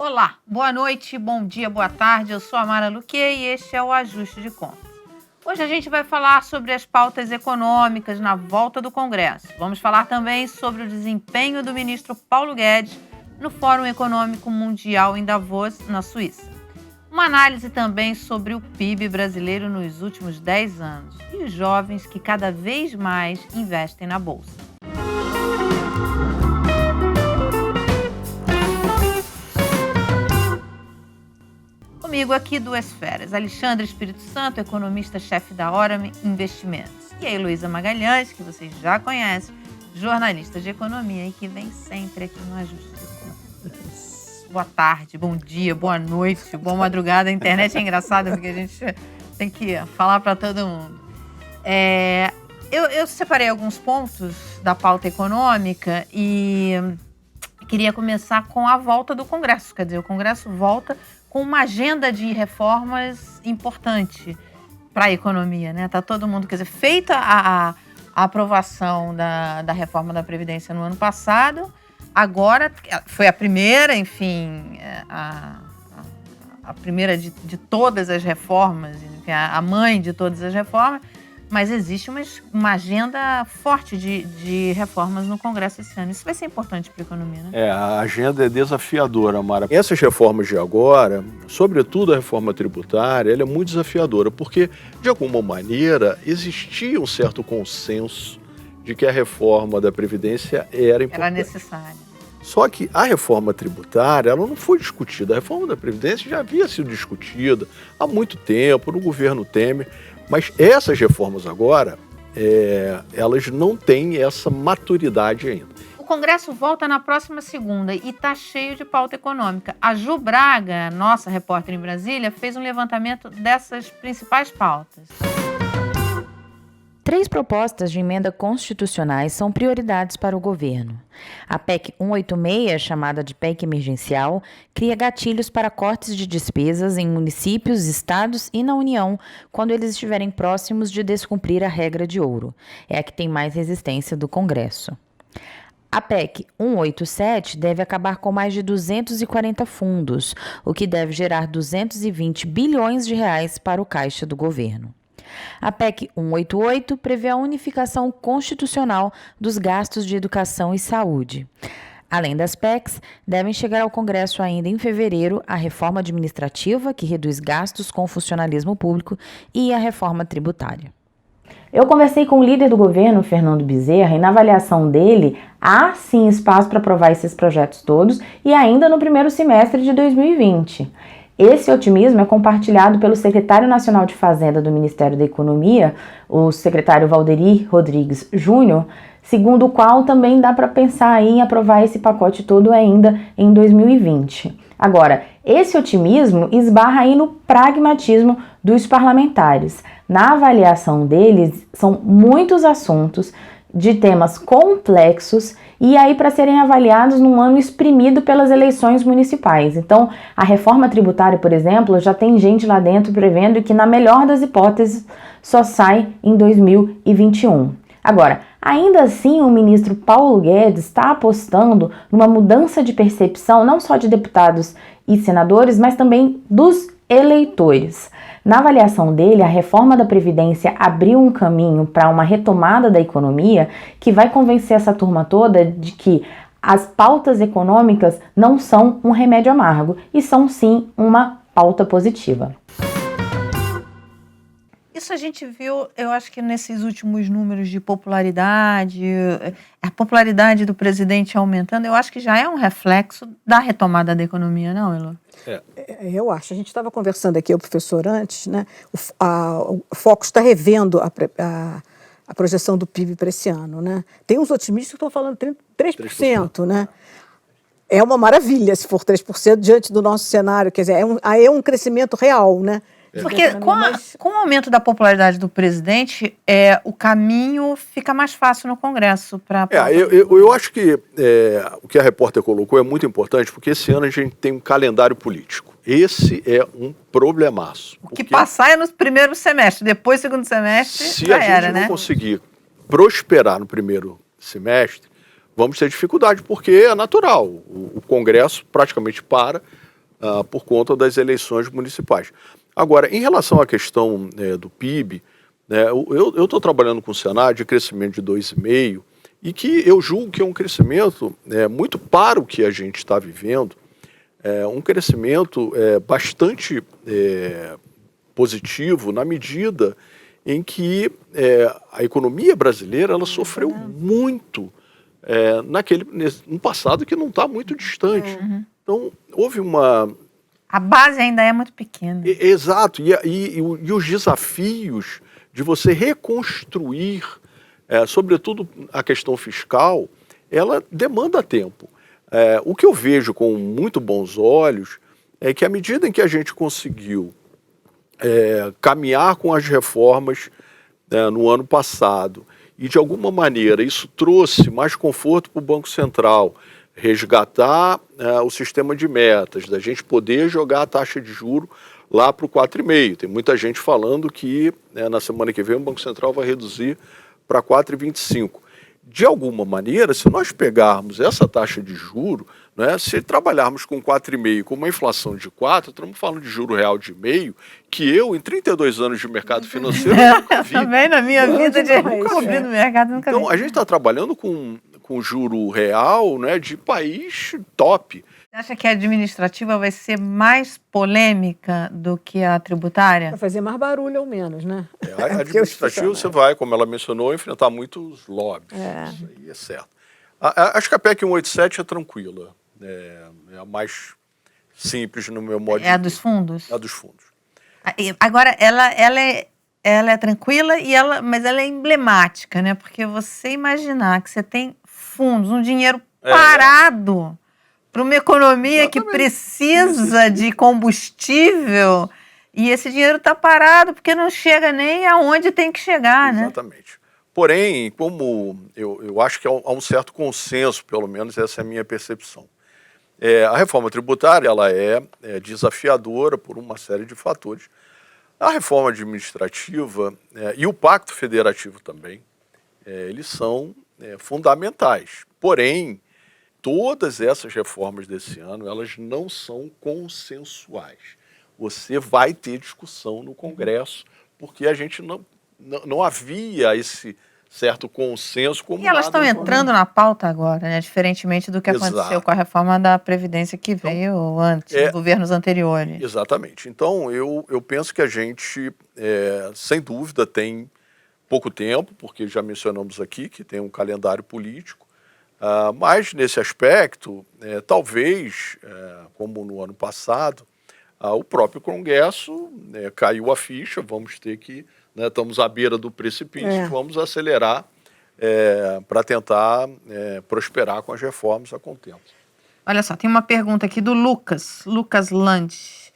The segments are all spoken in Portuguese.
Olá, boa noite, bom dia, boa tarde. Eu sou a Mara Luque e este é o Ajuste de Contas. Hoje a gente vai falar sobre as pautas econômicas na volta do Congresso. Vamos falar também sobre o desempenho do ministro Paulo Guedes no Fórum Econômico Mundial em Davos, na Suíça. Uma análise também sobre o PIB brasileiro nos últimos 10 anos e os jovens que cada vez mais investem na Bolsa. Comigo aqui 2 feras, Alexandre Espírito Santo, economista-chefe da Orame Investimentos, e a Heloísa Magalhães, que vocês já conhecem, jornalista de economia e que vem sempre aqui no Ajuste de Contas. Boa tarde, bom dia, boa noite, boa madrugada. A internet é engraçada porque a gente tem que falar para todo mundo. Eu separei alguns pontos da pauta econômica e queria começar com a volta do Congresso. Quer dizer, o Congresso volta com uma agenda de reformas importante para a economia, né? Tá todo mundo, quer dizer, feita a aprovação da reforma da Previdência no ano passado, agora foi a primeira, enfim, a primeira de todas as reformas, a mãe de todas as reformas, mas existe uma agenda forte de reformas no Congresso esse ano. Isso vai ser importante para a economia, né? A agenda é desafiadora, Mara. Essas reformas de agora, sobretudo a reforma tributária, ela é muito desafiadora, porque, de alguma maneira, existia um certo consenso de que a reforma da Previdência era importante. Era necessária. Só que a reforma tributária, ela não foi discutida. A reforma da Previdência já havia sido discutida há muito tempo, no governo Temer. Mas essas reformas agora, elas não têm essa maturidade ainda. O Congresso volta na próxima segunda e está cheio de pauta econômica. A Ju Braga, nossa repórter em Brasília, fez um levantamento dessas principais pautas. 3 propostas de emenda constitucionais são prioridades para o governo. A PEC 186, chamada de PEC emergencial, cria gatilhos para cortes de despesas em municípios, estados e na União, quando eles estiverem próximos de descumprir a regra de ouro. É a que tem mais resistência do Congresso. A PEC 187 deve acabar com mais de 240 fundos, o que deve gerar 220 bilhões de reais para o caixa do governo. A PEC 188 prevê a unificação constitucional dos gastos de educação e saúde. Além das PECs, devem chegar ao Congresso ainda em fevereiro a reforma administrativa, que reduz gastos com o funcionalismo público, e a reforma tributária. Eu conversei com o líder do governo, Fernando Bezerra, e na avaliação dele, há sim espaço para aprovar esses projetos todos e ainda no primeiro semestre de 2020. Esse otimismo é compartilhado pelo secretário nacional de Fazenda do Ministério da Economia, o secretário Valderi Rodrigues Júnior, segundo o qual também dá para pensar em aprovar esse pacote todo ainda em 2020. Agora, esse otimismo esbarra aí no pragmatismo dos parlamentares. Na avaliação deles, são muitos assuntos de temas complexos e aí para serem avaliados num ano exprimido pelas eleições municipais. Então, a reforma tributária, por exemplo, já tem gente lá dentro prevendo que, na melhor das hipóteses, só sai em 2021. Agora, ainda assim, o ministro Paulo Guedes está apostando numa mudança de percepção não só de deputados e senadores, mas também dos eleitores. Na avaliação dele, a reforma da Previdência abriu um caminho para uma retomada da economia que vai convencer essa turma toda de que as pautas econômicas não são um remédio amargo e são sim uma pauta positiva. Isso a gente viu, eu acho que nesses últimos números de popularidade, a popularidade do presidente aumentando, eu acho que já é um reflexo da retomada da economia, não, Elo? Eu acho. A gente estava conversando aqui, o professor, antes, né? O Focus está revendo a projeção do PIB para esse ano, né? Tem uns otimistas que estão falando 3%, né? É uma maravilha se for 3% diante do nosso cenário, quer dizer, é um crescimento real, né? Porque com o aumento da popularidade do presidente, o caminho fica mais fácil no Congresso para... Eu acho que o que a repórter colocou é muito importante, porque esse ano a gente tem um calendário político. Esse é um problemaço. O que passar é no primeiro semestre, depois segundo semestre já era, né? Se a gente não conseguir prosperar no primeiro semestre, vamos ter dificuldade, porque é natural. O Congresso praticamente para por conta das eleições municipais. Agora, em relação à questão do PIB, né, eu estou trabalhando com o Senado de crescimento de 2,5%, e que eu julgo que é um crescimento muito para o que a gente está vivendo, um crescimento bastante positivo na medida em que a economia brasileira ela sofreu muito no passado que não está muito distante. Então, houve uma... A base ainda é muito pequena. Exato, e os desafios de você reconstruir, sobretudo a questão fiscal, ela demanda tempo. O que eu vejo com muito bons olhos é que à medida em que a gente conseguiu caminhar com as reformas no ano passado, e de alguma maneira isso trouxe mais conforto para o Banco Central, resgatar o sistema de metas, da gente poder jogar a taxa de juros lá para o 4,5%. Tem muita gente falando que na semana que vem o Banco Central vai reduzir para 4,25%. De alguma maneira, se nós pegarmos essa taxa de juros, né, se trabalharmos com 4,5%, com uma inflação de 4%, estamos falando de juro real de 0,5%, que eu, em 32 anos de mercado financeiro, nunca vi. Também na minha vida de cobrir no mercado, nunca vi. Então, a gente está trabalhando com juro real, né, de país top. Você acha que a administrativa vai ser mais polêmica do que a tributária? Vai fazer mais barulho ou menos, né? A administrativa você vai, como ela mencionou, enfrentar muitos lobbies. Isso aí é certo. Acho que a PEC 187 é tranquila. É a mais simples no meu modo de ver. É a dos fundos? É a dos fundos. Agora, ela é tranquila, mas ela é emblemática, né? Porque você imaginar que você tem fundos, um dinheiro parado para uma economia que precisa de combustível, e esse dinheiro está parado porque não chega nem aonde tem que chegar, né? Exatamente. Porém, como eu acho que há um certo consenso, pelo menos essa é a minha percepção. A reforma tributária ela é desafiadora por uma série de fatores. A reforma administrativa e o Pacto Federativo também, eles são fundamentais. Porém, todas essas reformas desse ano, elas não são consensuais. Você vai ter discussão no Congresso, porque a gente não havia esse certo consenso. Como e elas estão entrando na pauta agora, né? Diferentemente do que aconteceu com a reforma da Previdência que veio antes, dos governos anteriores. Exatamente. Então, eu penso que a gente, sem dúvida, tem pouco tempo, porque já mencionamos aqui que tem um calendário político, mas nesse aspecto, talvez, como no ano passado, o próprio Congresso caiu a ficha, vamos ter que, estamos à beira do precipício, vamos acelerar para tentar prosperar com as reformas a contento. Olha só, tem uma pergunta aqui do Lucas Lange.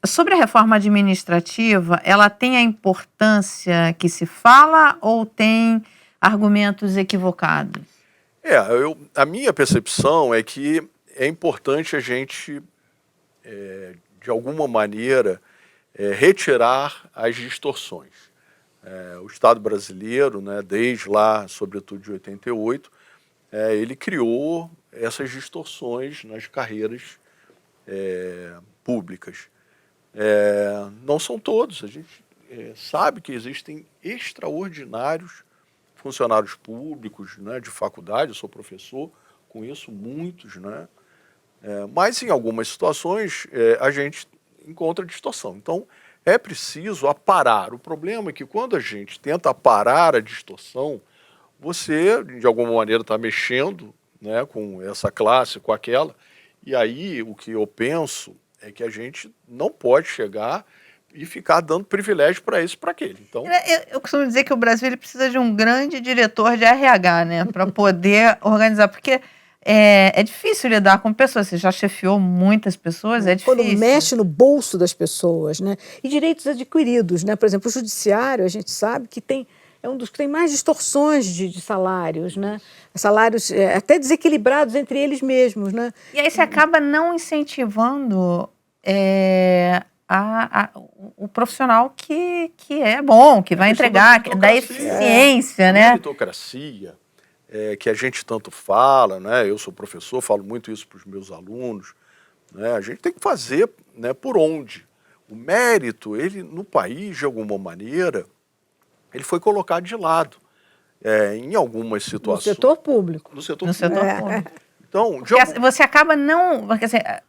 Sobre a reforma administrativa, ela tem a importância que se fala ou tem argumentos equivocados? A minha percepção é que é importante a gente, de alguma maneira, retirar as distorções. O Estado brasileiro, desde lá, sobretudo de 88, ele criou essas distorções nas carreiras públicas. Não são todos, a gente sabe que existem extraordinários funcionários públicos, de faculdade, eu sou professor, conheço muitos, mas em algumas situações a gente encontra distorção. Então, é preciso aparar. O problema é que quando a gente tenta aparar a distorção, você, de alguma maneira, está mexendo com essa classe, com aquela, e aí o que eu penso é que a gente não pode chegar e ficar dando privilégio para esse e para aquele. Então, eu costumo dizer que o Brasil ele precisa de um grande diretor de RH, para poder organizar, porque é difícil lidar com pessoas. Você já chefiou muitas pessoas, é difícil. Quando mexe no bolso das pessoas, E direitos adquiridos, Por exemplo, o judiciário, a gente sabe que é um dos que tem mais distorções de salários, Salários até desequilibrados entre eles mesmos, E aí você acaba não incentivando o profissional que é bom, que vai entregar, que dá eficiência, A meritocracia, que a gente tanto fala, eu sou professor, falo muito isso para os meus alunos, né? A gente tem que fazer, né, por onde. O mérito, ele no país, de alguma maneira, ele foi colocado de lado em algumas No situações. setor público. No setor No público. setor público. Então, Porque você acaba não... Quer dizer,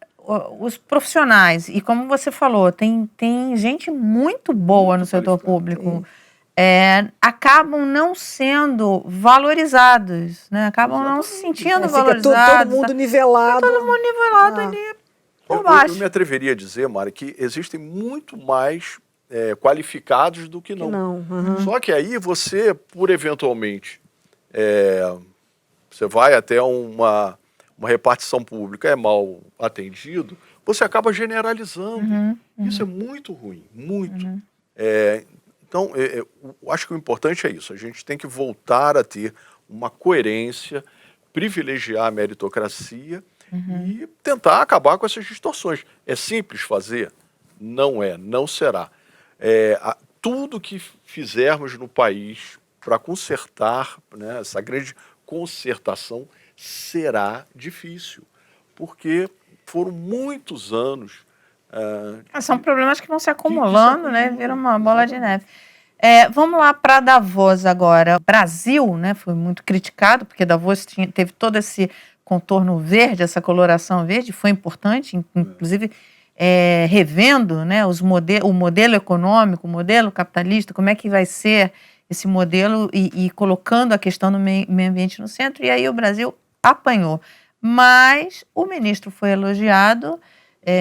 os profissionais, e como você falou, tem gente muito boa no setor público, acabam não sendo valorizados, né? Acabam não se sentindo Fica valorizados. todo mundo nivelado. Todo mundo nivelado ali por baixo. eu me atreveria a dizer, Mara, que existem muito mais qualificados do que não. Só que aí você, por eventualmente, você vai até uma repartição pública, é mal atendido, você acaba generalizando. Isso é muito ruim, muito. Então, eu acho que o importante é isso. A gente tem que voltar a ter uma coerência, privilegiar a meritocracia e tentar acabar com essas distorções. É simples fazer? Não é, não será. Tudo que fizermos no país para consertar, né, essa grande concertação será difícil, porque foram muitos anos. São problemas que vão se acumulando, né? Vira uma bola de neve. Vamos lá para Davos agora. O Brasil, né, foi muito criticado, porque Davos teve todo esse contorno verde, essa coloração verde, foi importante, inclusive revendo, né, o modelo econômico, o modelo capitalista, como é que vai ser esse modelo e colocando a questão do meio ambiente no centro, e aí o Brasil apanhou. Mas o ministro foi elogiado,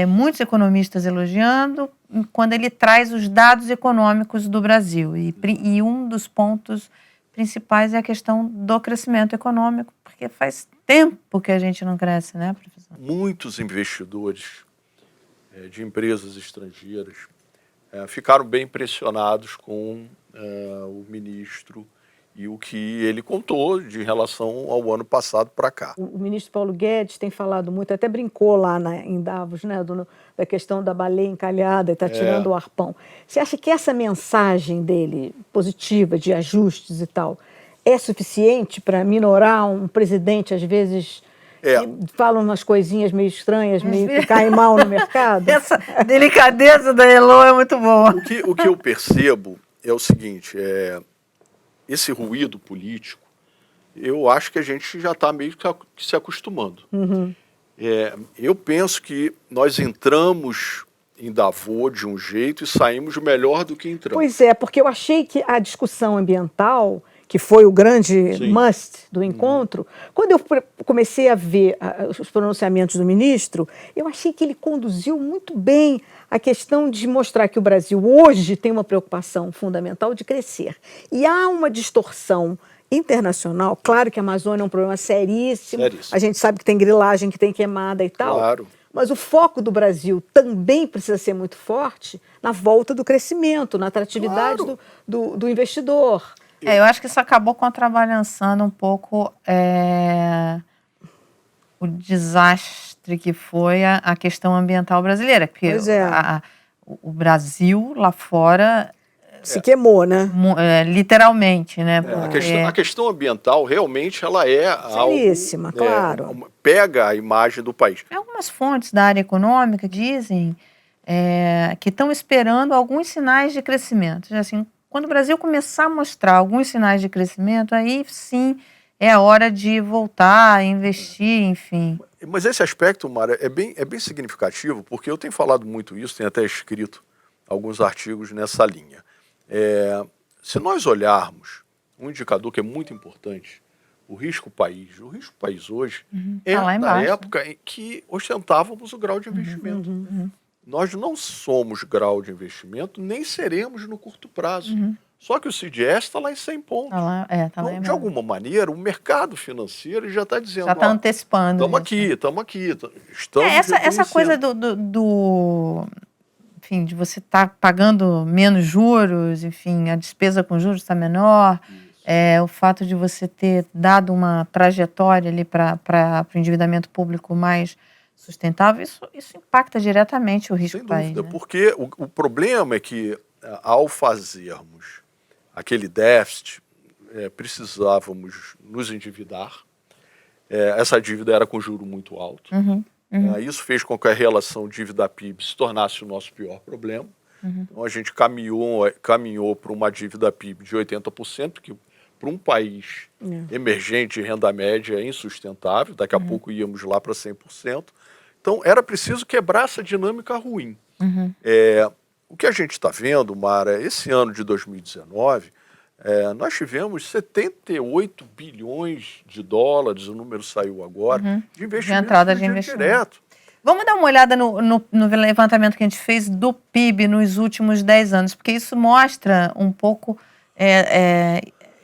muitos economistas elogiando, quando ele traz os dados econômicos do Brasil. E um dos pontos principais é a questão do crescimento econômico, porque faz tempo que a gente não cresce, né, professor? Muitos investidores de empresas estrangeiras ficaram bem impressionados com o ministro e o que ele contou de relação ao ano passado para cá. O ministro Paulo Guedes tem falado muito, até brincou lá em Davos, né, da questão da baleia encalhada e está tirando o arpão. Você acha que essa mensagem dele, positiva, de ajustes e tal, é suficiente para minorar um presidente, às vezes, que fala umas coisinhas meio estranhas, meio que caem mal no mercado? Essa delicadeza da Elo é muito boa. O que eu percebo é o seguinte, esse ruído político, eu acho que a gente já está meio que se acostumando. Eu penso que nós entramos em Davos de um jeito e saímos melhor do que entramos. Pois é, porque eu achei que a discussão ambiental, que foi o grande must do encontro, quando eu comecei a ver os pronunciamentos do ministro, eu achei que ele conduziu muito bem a questão de mostrar que o Brasil hoje tem uma preocupação fundamental de crescer. E há uma distorção internacional, claro que a Amazônia é um problema seríssimo, a gente sabe que tem grilagem, que tem queimada e tal, claro. Mas o foco do Brasil também precisa ser muito forte na volta do crescimento, na atratividade do investidor. Eu acho que isso acabou contrabalançando um pouco o desastre que foi a questão ambiental brasileira. Porque o Brasil lá fora se queimou, né? Literalmente, né? A questão ambiental realmente ela seríssima, claro. Pega a imagem do país. Algumas fontes da área econômica dizem que estão esperando alguns sinais de crescimento. Assim, quando o Brasil começar a mostrar alguns sinais de crescimento, aí sim é a hora de voltar a investir, enfim. Mas esse aspecto, Mara, é bem significativo, porque eu tenho falado muito isso, tenho até escrito alguns artigos nessa linha. Se nós olharmos um indicador que é muito importante, o risco país hoje da época em que ostentávamos o grau de investimento. Nós não somos grau de investimento, nem seremos no curto prazo. Só que o CDS está lá em 100 pontos. Então, de alguma maneira, o mercado financeiro já está dizendo... Já está antecipando. Estamos aqui. Essa coisa enfim, de você estar pagando menos juros, enfim, a despesa com juros está menor, o fato de você ter dado uma trajetória ali para o endividamento público mais sustentável, isso impacta diretamente o risco do país. Sem dúvida, porque o problema é que, ao fazermos aquele déficit, precisávamos nos endividar. Essa dívida era com juro muito alto. Isso fez com que a relação dívida-PIB se tornasse o nosso pior problema. Então, a gente caminhou para uma dívida-PIB de 80%, que para um país emergente de renda média é insustentável. Daqui a pouco íamos lá para 100%. Então, era preciso quebrar essa dinâmica ruim. O que a gente está vendo, Mara, esse ano de 2019, nós tivemos 78 bilhões de dólares, o número saiu agora, de investimento direto. Vamos dar uma olhada no levantamento que a gente fez do PIB nos últimos 10 anos, porque isso mostra um pouco,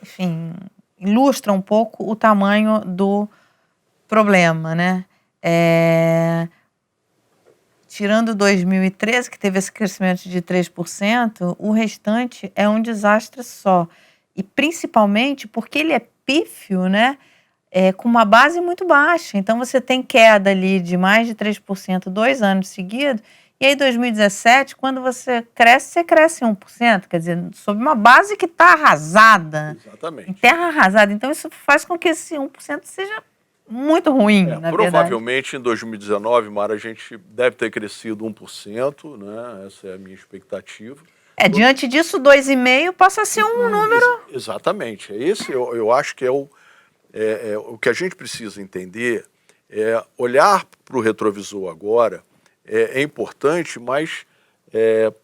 enfim, ilustra um pouco o tamanho do problema, né? Tirando 2013, que teve esse crescimento de 3%, o restante é um desastre só. E principalmente porque ele é pífio, né? Com uma base muito baixa. Então, você tem queda ali de mais de 3% 2 anos seguidos. E aí, 2017, quando você cresce 1%. Quer dizer, sob uma base que está arrasada. Exatamente. Em terra arrasada. Então, isso faz com que esse 1% seja muito ruim, na provavelmente, em 2019, Mara, a gente deve ter crescido 1%, né? Essa é a minha expectativa. Diante disso, 2,5% passa a ser um número... Exatamente. Esse eu acho que o que a gente precisa entender, olhar para o retrovisor agora é importante, mas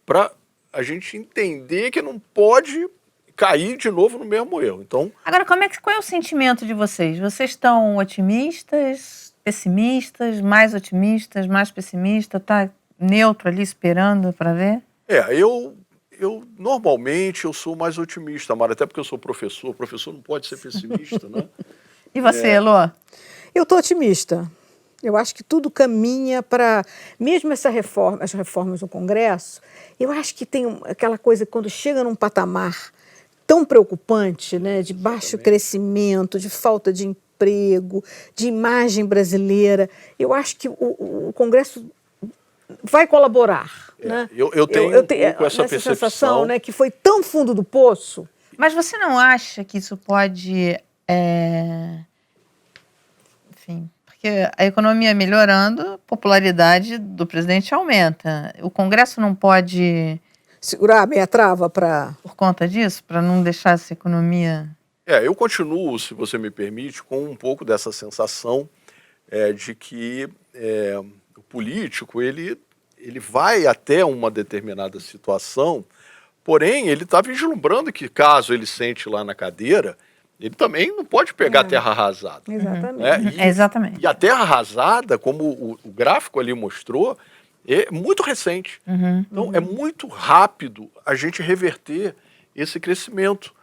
para a gente entender que não pode cair de novo no mesmo erro. Então, agora, qual é o sentimento de vocês? Vocês estão otimistas, pessimistas, mais otimistas, mais pessimistas? Está neutro ali esperando para ver? Eu normalmente eu sou mais otimista, Mara, até porque eu sou professor. O professor não pode ser pessimista, né? E você, Elô? Eu estou otimista. Eu acho que tudo caminha para... Mesmo as reformas no Congresso, eu acho que tem aquela coisa que quando chega num patamar tão preocupante, né, de baixo crescimento, de falta de emprego, de imagem brasileira, eu acho que o Congresso vai colaborar. Né? Eu tenho um pouco essa percepção, sensação, né, que foi tão fundo do poço. Mas você não acha que isso pode... Enfim, porque a economia melhorando, a popularidade do presidente aumenta. O Congresso não pode... segurar a meia trava para... Por conta disso, para não deixar essa economia... eu continuo, se você me permite, com um pouco dessa sensação de que o político, ele vai até uma determinada situação, porém, ele está vislumbrando que caso ele sente lá na cadeira, ele também não pode pegar a terra arrasada. Exatamente. Exatamente. E a terra arrasada, como o gráfico ali mostrou, é muito recente. Então, é muito rápido a gente reverter esse crescimento.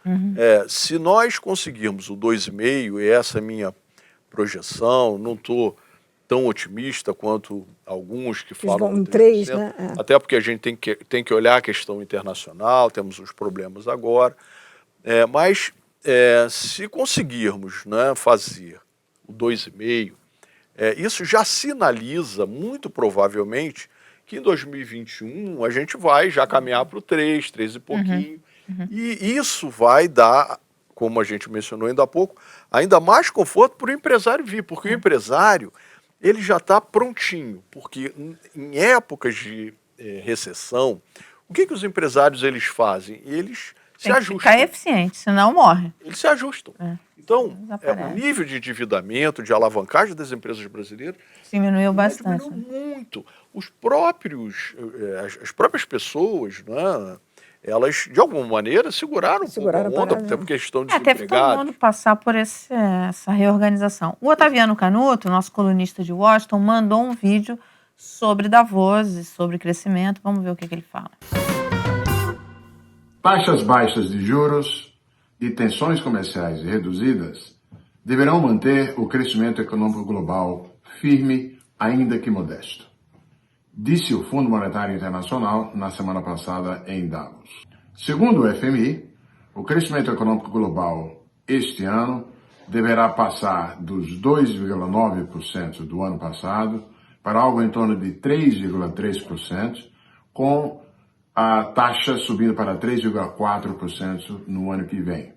Se nós conseguirmos o 2,5%, e essa é a minha projeção, não estou tão otimista quanto alguns que falam 3%, né? Até porque a gente tem que olhar a questão internacional, temos os problemas agora. Mas se conseguirmos, né, fazer o 2,5%, isso já sinaliza, muito provavelmente, que em 2021 a gente vai já caminhar para o 3 e pouquinho. E isso vai dar, como a gente mencionou ainda há pouco, ainda mais conforto para o empresário vir, porque o empresário ele já está prontinho, porque em épocas de recessão, o que os empresários eles fazem? Eles se ajustam. Ficar eficiente, senão morre. Eles se ajustam. Então, o nível de endividamento, de alavancagem das empresas brasileiras diminuiu bastante. Diminuiu muito. As próprias pessoas, né, elas, de alguma maneira, seguraram um pouco a onda, até porque estão desempregados. Teve todo mundo passar por essa reorganização. O Otaviano Canuto, nosso colunista de Washington, mandou um vídeo sobre Davos e sobre crescimento. Vamos ver o que ele fala. Taxas baixas de juros e tensões comerciais reduzidas deverão manter o crescimento econômico global firme, ainda que modesto, disse o Fundo Monetário Internacional na semana passada em Davos. Segundo o FMI, o crescimento econômico global este ano deverá passar dos 2,9% do ano passado para algo em torno de 3,3%, com a taxa subindo para 3,4% no ano que vem.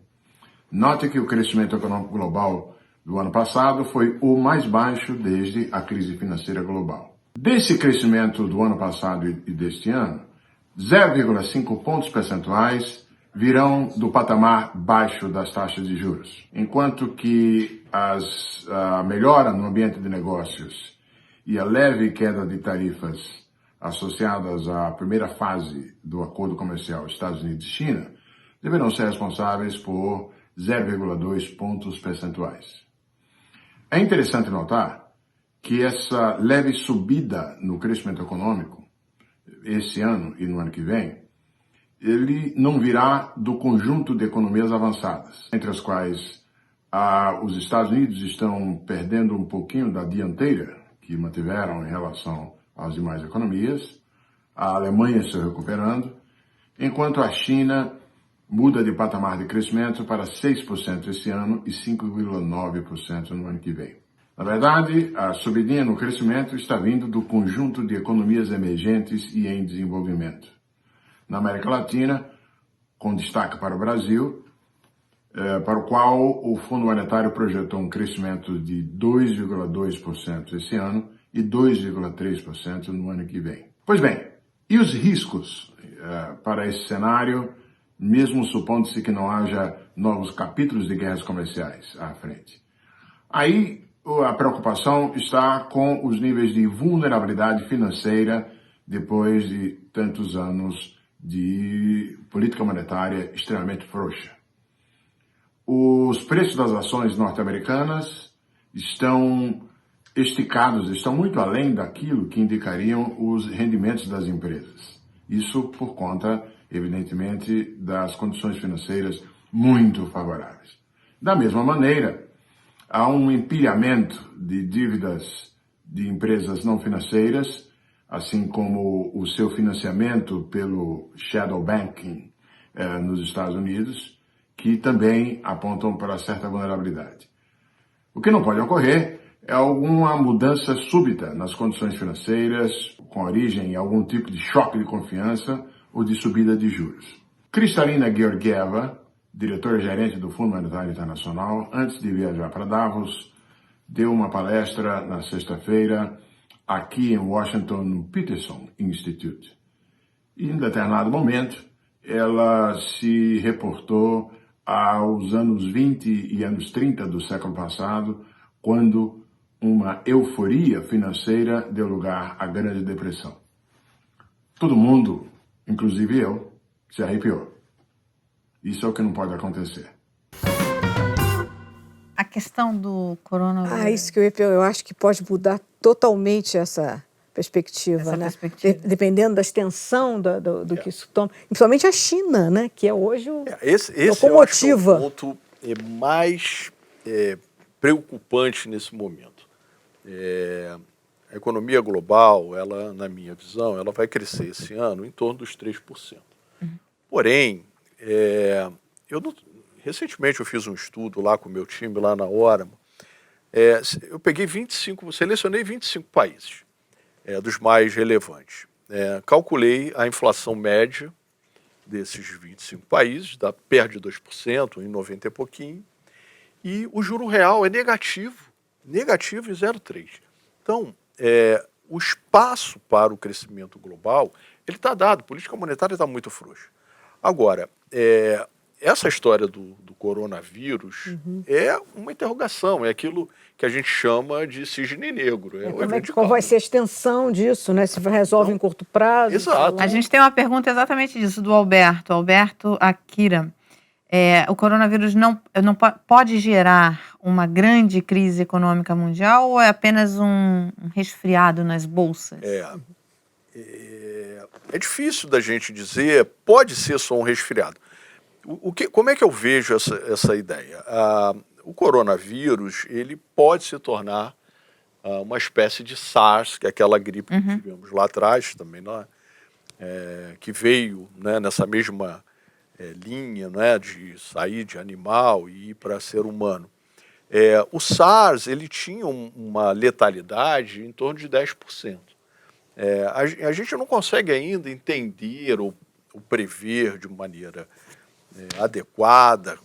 Note que o crescimento econômico global do ano passado foi o mais baixo desde a crise financeira global. Desse crescimento do ano passado e deste ano, 0,5 pontos percentuais virão do patamar baixo das taxas de juros, enquanto que a melhora no ambiente de negócios e a leve queda de tarifas associadas à primeira fase do acordo comercial Estados Unidos e China deverão ser responsáveis por 0,2 pontos percentuais. É interessante notar que essa leve subida no crescimento econômico, esse ano e no ano que vem, ele não virá do conjunto de economias avançadas, entre as quais os Estados Unidos estão perdendo um pouquinho da dianteira que mantiveram em relação às demais economias, a Alemanha se recuperando, enquanto a China muda de patamar de crescimento para 6% esse ano e 5,9% no ano que vem. Na verdade, a subidinha no crescimento está vindo do conjunto de economias emergentes e em desenvolvimento. Na América Latina, com destaque para o Brasil, para o qual o Fundo Monetário projetou um crescimento de 2,2% esse ano e 2,3% no ano que vem. Pois bem, e os riscos para esse cenário, mesmo supondo-se que não haja novos capítulos de guerras comerciais à frente? Aí a preocupação está com os níveis de vulnerabilidade financeira depois de tantos anos de política monetária extremamente frouxa. Os preços das ações norte-americanas estão esticados, estão muito além daquilo que indicariam os rendimentos das empresas. Isso por conta, evidentemente, das condições financeiras muito favoráveis. Da mesma maneira, há um empilhamento de dívidas de empresas não financeiras, assim como o seu financiamento pelo shadow banking nos Estados Unidos, que também apontam para certa vulnerabilidade. O que não pode ocorrer é alguma mudança súbita nas condições financeiras, com origem em algum tipo de choque de confiança ou de subida de juros. Kristalina Georgieva, diretora-gerente do Fundo Monetário Internacional, antes de viajar para Davos, deu uma palestra na sexta-feira aqui em Washington, no Peterson Institute. E, em determinado momento, ela se reportou aos anos 20 e anos 30 do século passado, quando uma euforia financeira deu lugar à Grande Depressão. Todo mundo, inclusive eu, se arrepiou. Isso é o que não pode acontecer. A questão do coronavírus. Isso que eu acho que pode mudar totalmente essa perspectiva, né? Dependendo da extensão do que isso toma. Principalmente a China, né? Que é hoje o locomotiva. É o ponto mais preocupante nesse momento. A economia global, ela, na minha visão, ela vai crescer esse ano em torno dos 3%. Porém, recentemente eu fiz um estudo lá com o meu time, lá na Oramo. Eu peguei selecionei 25 países, dos mais relevantes. Calculei a inflação média desses 25 países, dá perto de 2%, em 90 e pouquinho, e o juro real é negativo em 0,3%. Então, o espaço para o crescimento global, ele está dado, a política monetária está muito frouxa. Agora, essa história do coronavírus é uma interrogação, é aquilo que a gente chama de cisne negro. Qual vai ser a extensão disso, né? Se resolve em curto prazo. Exato. A gente tem uma pergunta exatamente disso, do Alberto Akira. O coronavírus não pode gerar uma grande crise econômica mundial ou é apenas um resfriado nas bolsas? É difícil da gente dizer, pode ser só um resfriado. Como é que eu vejo essa ideia? O coronavírus, ele pode se tornar uma espécie de SARS, que é aquela gripe que tivemos lá atrás também, que veio, né, nessa mesma linha, né, de sair de animal e ir para ser humano. O SARS, ele tinha uma letalidade em torno de 10%. A gente não consegue ainda entender ou prever de maneira adequada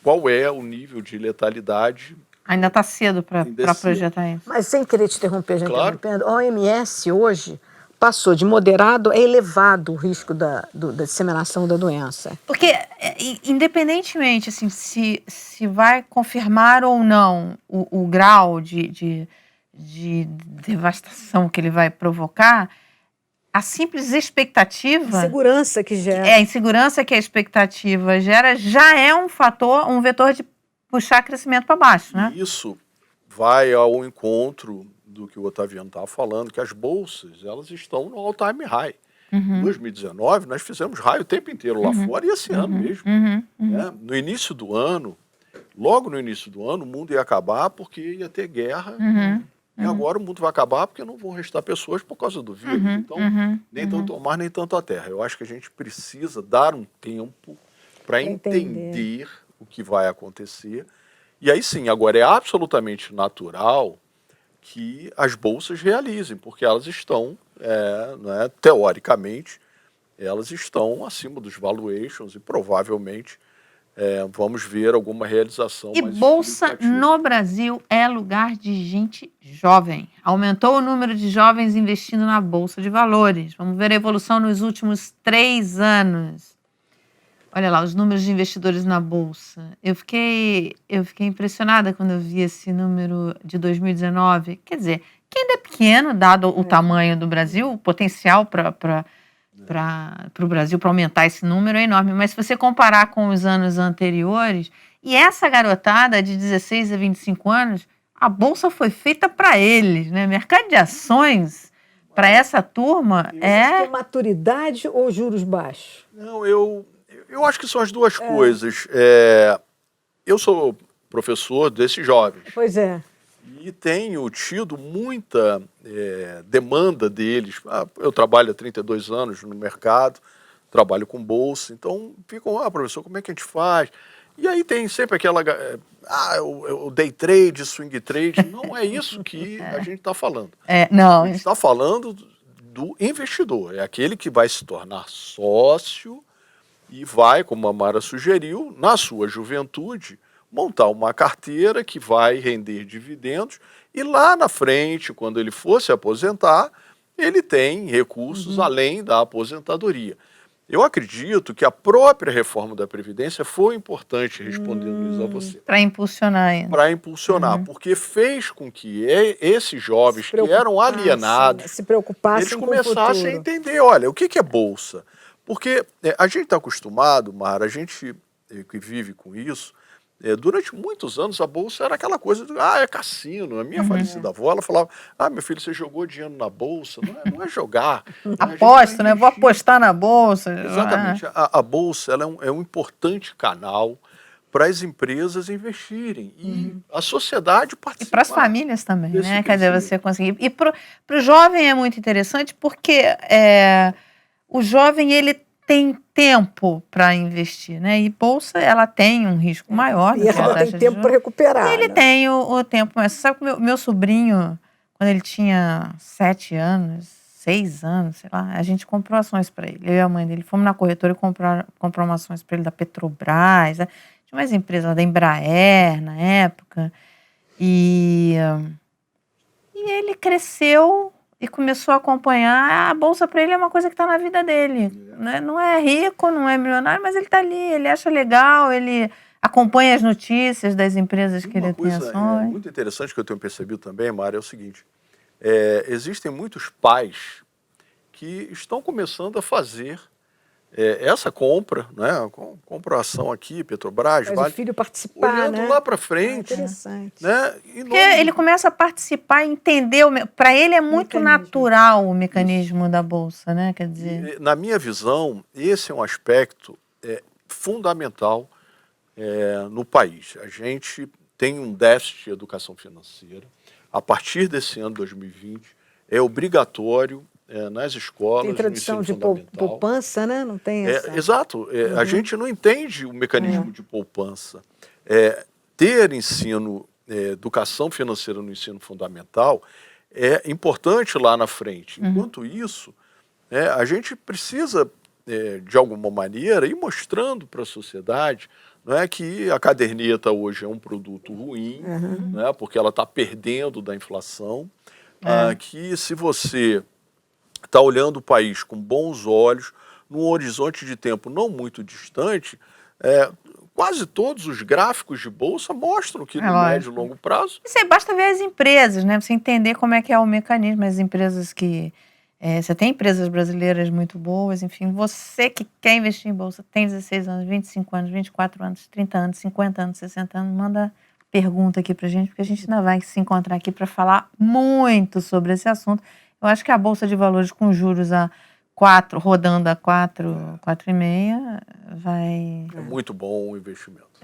qual é o nível de letalidade. Ainda está cedo para Ainda é cedo. projetar isso. Mas sem querer te interromper, já Claro. interrompendo, a OMS hoje passou de moderado a elevado o risco da disseminação da doença. Porque, independentemente assim, se vai confirmar ou não o grau de devastação que ele vai provocar, a simples expectativa... A segurança que gera. A insegurança que a expectativa gera já é um fator, um vetor de puxar crescimento para baixo, né? Isso vai ao encontro do que o Otaviano estava falando, que as bolsas, elas estão no all-time high. Em 2019, nós fizemos high o tempo inteiro lá fora, e esse ano mesmo. Né? No início do ano, logo no início do ano, o mundo ia acabar porque ia ter guerra. E agora o mundo vai acabar porque não vão restar pessoas por causa do vírus. Então, nem tanto ao mar, nem tanto à terra. Eu acho que a gente precisa dar um tempo para entender o que vai acontecer. E aí sim, agora é absolutamente natural que as bolsas realizem, porque elas estão, né, teoricamente, elas estão acima dos valuations e provavelmente vamos ver alguma realização E mais bolsa significativa. no Brasil é lugar de gente jovem. Aumentou o número de jovens investindo na Bolsa de Valores. Vamos ver a evolução nos últimos 3 anos. Olha lá, os números de investidores na Bolsa. Eu fiquei impressionada quando eu vi esse número de 2019. Quer dizer, que ainda é pequeno, dado o tamanho do Brasil, o potencial para o Brasil para aumentar esse número é enorme. Mas se você comparar com os anos anteriores, e essa garotada de 16 a 25 anos, a Bolsa foi feita para eles, né? Mercado de ações para essa turma É maturidade ou juros baixos? Não, eu acho que são as duas coisas. Eu sou professor desses jovens. Pois é. E tenho tido muita demanda deles. Eu trabalho há 32 anos no mercado, trabalho com bolsa, então ficam, professor, como é que a gente faz? E aí tem sempre aquela, o day trade, swing trade, não é isso que a gente está falando. Não. A gente está falando do investidor, é aquele que vai se tornar sócio e vai, como a Mara sugeriu, na sua juventude, montar uma carteira que vai render dividendos e lá na frente, quando ele for se aposentar, ele tem recursos além da aposentadoria. Eu acredito que a própria reforma da Previdência foi importante, respondendo isso a você. Para impulsionar isso. Para impulsionar, porque fez com que esses jovens que eram alienados, se preocupassem eles começassem a entender, olha, o que é bolsa? Porque a gente está acostumado, Mara, a gente que vive com isso, durante muitos anos a bolsa era aquela coisa de, é cassino. A minha falecida avó, ela falava, meu filho, você jogou dinheiro na bolsa. Não é jogar. Aposto, né? Vou apostar na bolsa. Exatamente. A bolsa ela é um importante canal para as empresas investirem e a sociedade participar. E para as famílias também, né? Quer dizer, crescimento. você conseguir. E para o jovem é muito interessante porque o jovem, ele tem tempo para investir, né? E bolsa, ela tem um risco maior. E ela tem tempo para recuperar. Ele tem o tempo. Mas você sabe que meu sobrinho, quando ele tinha 7 anos, 6 anos, sei lá, a gente comprou ações para ele. Eu e a mãe dele fomos na corretora e compramos ações para ele da Petrobras, né? Tinha umas empresas da Embraer na época. E ele cresceu e começou a acompanhar. A bolsa para ele é uma coisa que está na vida dele. Né? Não é rico, não é milionário, mas ele está ali, ele acha legal, ele acompanha as notícias das empresas que ele tem ações. Uma coisa muito interessante que eu tenho percebido também, Mara, é o seguinte. Existem muitos pais que estão começando a fazer essa compra, né? Compra ação aqui, Petrobras, Faz o filho participar, olhando né? lá para frente. Interessante. Né? Porque ele começa a participar, entender. Para ele é muito natural o mecanismo da bolsa, né? Quer dizer. Na minha visão, esse é um aspecto fundamental no país. A gente tem um déficit de educação financeira. A partir desse ano 2020, é obrigatório nas escolas. Tem tradição de poupança, né? Não tem essa... Exato. A gente não entende o mecanismo de poupança. Ter ensino, educação financeira no ensino fundamental é importante lá na frente. Enquanto isso, a gente precisa de alguma maneira, ir mostrando para a sociedade, não é, que a caderneta hoje é um produto ruim, né, porque ela está perdendo da inflação, que se você está olhando o país com bons olhos, num horizonte de tempo não muito distante, quase todos os gráficos de bolsa mostram que no médio e longo prazo... Você basta ver as empresas, né? Você entender como é que é o mecanismo, as empresas que... você tem empresas brasileiras muito boas, enfim, você que quer investir em bolsa, tem 16 anos, 25 anos, 24 anos, 30 anos, 50 anos, 60 anos, manda pergunta aqui pra gente, porque a gente ainda vai se encontrar aqui para falar muito sobre esse assunto. Eu acho que a Bolsa de Valores com juros a 4, rodando a 4, 4,5, vai... É muito bom o investimento.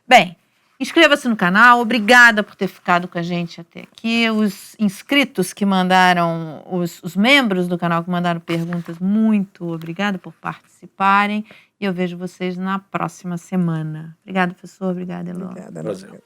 Bem, inscreva-se no canal, obrigada por ter ficado com a gente até aqui. Os inscritos que mandaram, os membros do canal que mandaram perguntas, muito obrigada por participarem. E eu vejo vocês na próxima semana. Obrigada, professor. Obrigada, Elô. Obrigada. Prazer.